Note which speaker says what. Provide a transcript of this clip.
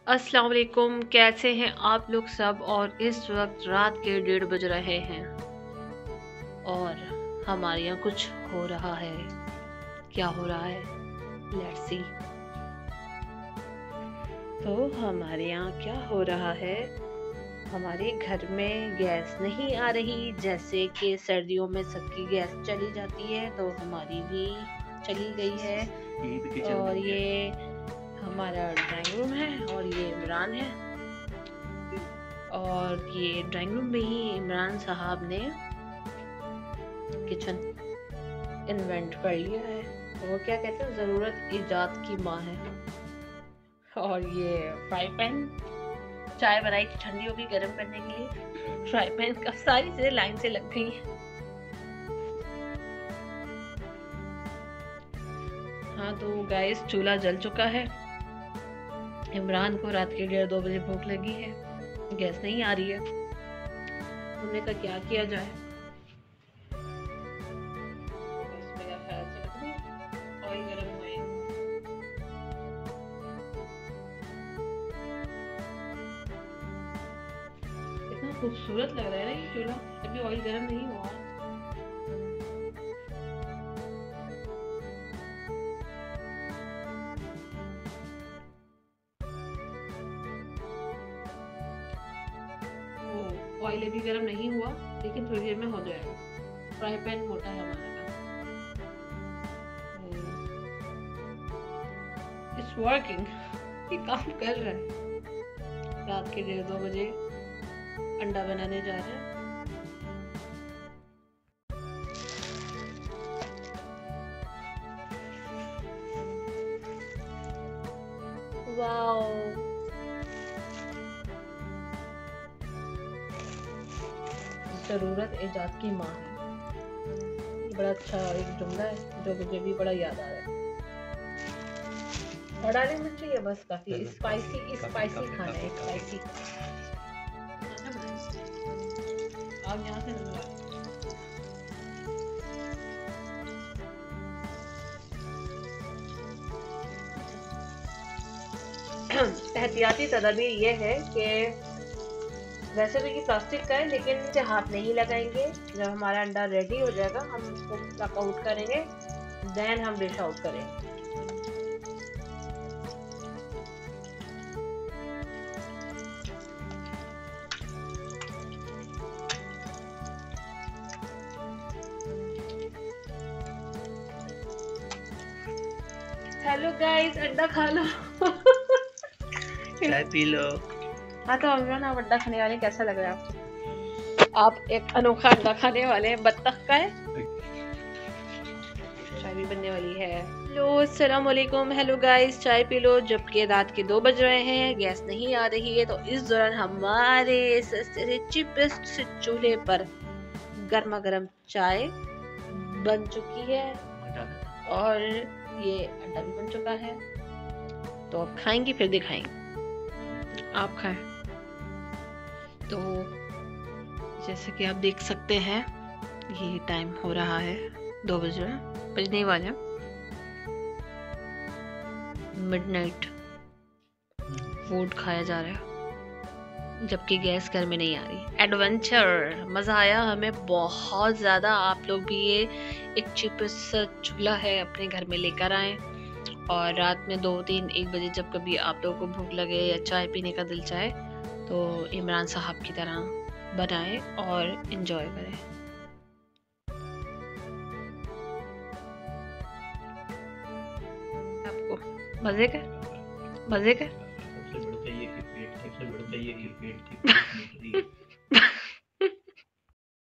Speaker 1: अस्सलाम वालेकुम, कैसे हैं आप लोग सब। और इस वक्त रात के 1:30 बज रहे हैं और हमारे यहाँ कुछ हो रहा है। क्या हो रहा है, लेट्स सी। तो हमारे यहाँ क्या हो रहा है, हमारे घर में गैस नहीं आ रही। जैसे कि सर्दियों में सबकी गैस चली जाती है तो हमारी भी चली गई है। और ये हमारा ड्राइंग रूम है और ये इमरान है। और ये ड्राइंग रूम में ही इमरान साहब ने किचन इन्वेंट कर लिया है। वो क्या कहते हैं, ज़रूरत ईजाद की माँ है। और ये फ्राई पैन, चाय बनाई थी, ठंडी हो गई, गर्म करने के लिए फ्राई पैन का सारी चीज़ें लाइन से लग गई हैं। हाँ तो गाइस, चूल्हा जल चुका है। इमरान को रात के 1:30-2 बजे भूख लगी है, गैस नहीं आ रही है। हमने कहा क्या किया जाए। मेरा ख्याल से ऑयल गरम हुए। इतना खूबसूरत लग रहा है ना ये चूल्हा, अभी ऑयल गरम नहीं हुआ। ऑयल अभी गर्म नहीं हुआ, लेकिन थोड़ी देर में हो जाएगा। फ्राई पैन मोटा है हमारे पास। इट्स वर्किंग, ये काम कर रहा है। रात के 1:30-2 बजे अंडा बनाने जा रहे हैं। वाओ, ज़रूरत ईजाद की माँ है। बड़ा अच्छा एक जुमला है जो मुझे भी बड़ा याद आ रहा है। और डाली मिर्च चाहिए, बस काफी स्पाइसी स्पाइसी खाना है, स्पाइसी। आप यहाँ से एहतियाती तदबीर ये है कि वैसे तो ये प्लास्टिक का है, लेकिन इसे हाथ नहीं लगाएंगे। जब हमारा अंडा रेडी हो जाएगा हम इसको प्लक आउट करेंगे, देन हम डिश आउट करेंगे। हेलो गाइस, अंडा खा लो।
Speaker 2: चाय पी लो।
Speaker 1: हाँ तो इमरान, आप अंडा खाने वाले, कैसा लग रहा है आपको? आप एक अनोखा अंडा खाने वाले हैं, बत्तख का है। चाय भी बनने वाली है। हेलो, अस्सलाम वालेकुम। हेलो गाइस, चाय पी लो। जबकि रात के 2 बज रहे हैं, गैस नहीं आ रही है, तो इस दौरान हमारे सस्ते से चीपेस्ट से चूल्हे पर गर्मा गर्म चाय बन चुकी है और ये अंडा भी बन चुका है। तो अब खाएंगे फिर दिखाएंगे। आप खाएं। तो जैसे कि आप देख सकते हैं, ये टाइम हो रहा है 2 बजने वाले, मिडनाइट फूड खाया जा रहा है, जबकि गैस घर में नहीं आ रही। एडवेंचर, मज़ा आया हमें बहुत ज़्यादा। आप लोग भी ये एक चीपेस्ट चूल्हा है अपने घर में लेकर आएँ और रात में 2-3-1 बजे जब कभी आप लोगों को भूख लगे या चाय पीने का दिल चाहे तो इमरान साहब की तरह बनाएं और इन्जॉय करें। आपको मज़े का
Speaker 2: सबसे बड़ा चाहिए कि पेट ठीक